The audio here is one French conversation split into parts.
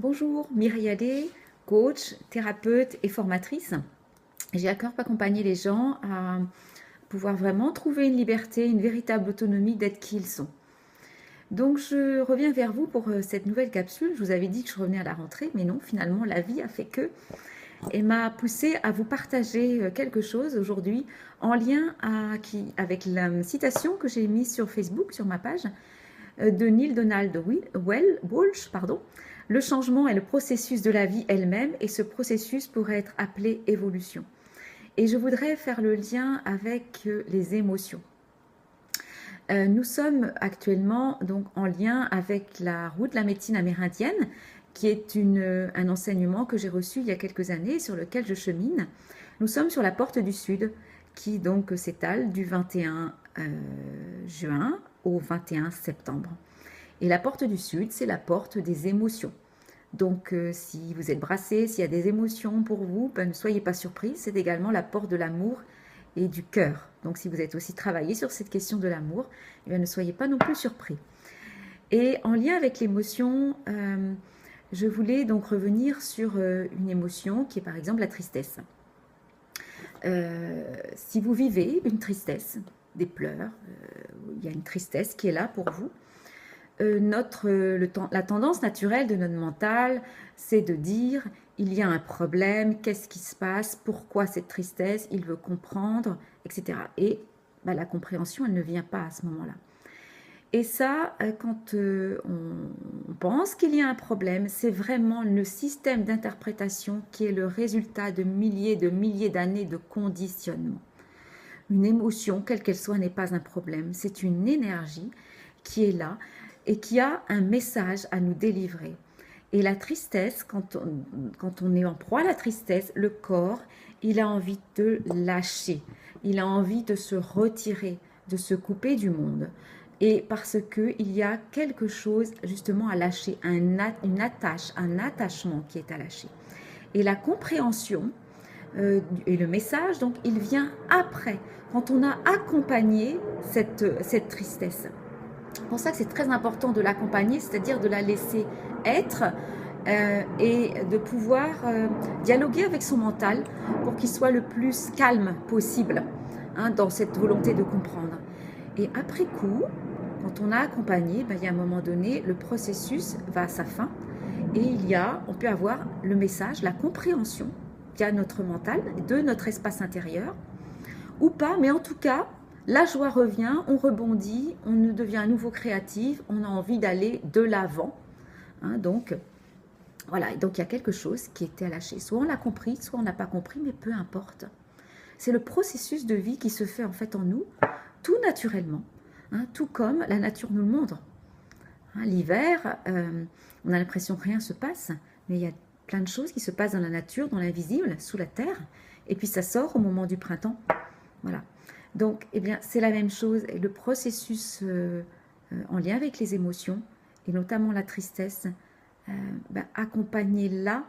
Bonjour, Mireille Allais, coach, thérapeute et formatrice. J'ai à cœur d'accompagner les gens à pouvoir vraiment trouver une liberté, une véritable autonomie d'être qui ils sont. Donc je reviens vers vous pour cette nouvelle capsule. Je vous avais dit que je revenais à la rentrée, mais non, finalement la vie a fait que et m'a poussé à vous partager quelque chose aujourd'hui en lien avec la citation que j'ai mise sur Facebook, sur ma page, de Neil Donald Walsh, pardon. Le changement est le processus de la vie elle-même et ce processus pourrait être appelé évolution. Et je voudrais faire le lien avec les émotions. Nous sommes actuellement donc en lien avec la route de la médecine amérindienne, qui est un enseignement que j'ai reçu il y a quelques années, sur lequel je chemine. Nous sommes sur la porte du Sud, qui donc s'étale du 21 juin au 21 septembre. Et la porte du Sud, c'est la porte des émotions. Donc, si vous êtes brassé, s'il y a des émotions pour vous, ben, ne soyez pas surpris. C'est également la porte de l'amour et du cœur. Donc, si vous êtes aussi travaillé sur cette question de l'amour, eh bien, ne soyez pas non plus surpris. Et en lien avec l'émotion, je voulais donc revenir sur une émotion qui est par exemple la tristesse. Si vous vivez une tristesse, des pleurs, il y a une tristesse qui est là pour vous, la tendance naturelle de notre mental, c'est de dire il y a un problème, qu'est-ce qui se passe, pourquoi cette tristesse, il veut comprendre, etc. Et ben, la compréhension, elle ne vient pas à ce moment-là. Et ça, quand on pense qu'il y a un problème, c'est vraiment le système d'interprétation qui est le résultat de milliers d'années de conditionnement. Une émotion, quelle qu'elle soit, n'est pas un problème, c'est une énergie qui est là et qui a un message à nous délivrer. Et la tristesse, quand on est en proie à la tristesse, le corps, il a envie de lâcher, il a envie de se retirer, de se couper du monde. Et parce qu'il y a quelque chose justement à lâcher, une attache, un attachement qui est à lâcher. Et la compréhension et le message, donc, il vient après, quand on a accompagné cette tristesse. C'est pour ça que c'est très important de l'accompagner, c'est-à-dire de la laisser être et de pouvoir dialoguer avec son mental pour qu'il soit le plus calme possible dans cette volonté de comprendre. Et après coup, quand on a accompagné, il y a un moment donné, le processus va à sa fin et on peut avoir le message, la compréhension via notre mental, de notre espace intérieur, ou pas, mais en tout cas, la joie revient, on rebondit, on devient à nouveau créatif, on a envie d'aller de l'avant. Donc, voilà, donc il y a quelque chose qui était à lâcher. Soit on l'a compris, soit on n'a pas compris, mais peu importe. C'est le processus de vie qui se fait en fait en nous, tout naturellement, tout comme la nature nous le montre. L'hiver, on a l'impression que rien ne se passe, mais il y a plein de choses qui se passent dans la nature, dans l'invisible, sous la terre, et puis ça sort au moment du printemps. Voilà. Donc, eh bien, c'est la même chose. Et le processus en lien avec les émotions, et notamment la tristesse, accompagnez-la,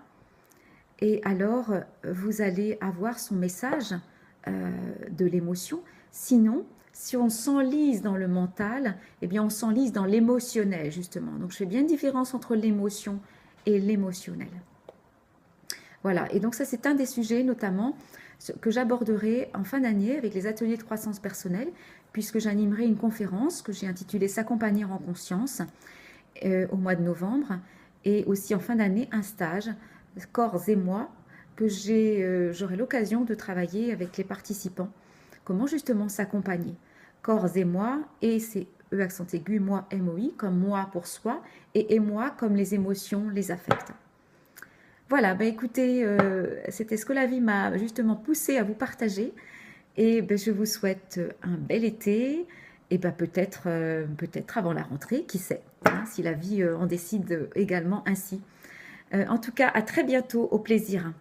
et alors vous allez avoir son message de l'émotion. Sinon, si on s'enlise dans le mental, eh bien, on s'enlise dans l'émotionnel, justement. Donc, je fais bien une différence entre l'émotion et l'émotionnel. Voilà, et donc ça, c'est un des sujets, notamment, que j'aborderai en fin d'année avec les ateliers de croissance personnelle, puisque j'animerai une conférence que j'ai intitulée « S'accompagner en conscience » au mois de novembre, et aussi en fin d'année, un stage, Corps et moi, que j'aurai l'occasion de travailler avec les participants. Comment justement s'accompagner. Corps et moi, et c'est E accent aigu, moi, MOI, comme moi pour soi, et moi comme les émotions, les affects. Voilà, écoutez, c'était ce que la vie m'a justement poussé à vous partager. Et je vous souhaite un bel été, et peut-être avant la rentrée, qui sait, si la vie en décide également ainsi. En tout cas, à très bientôt, au plaisir.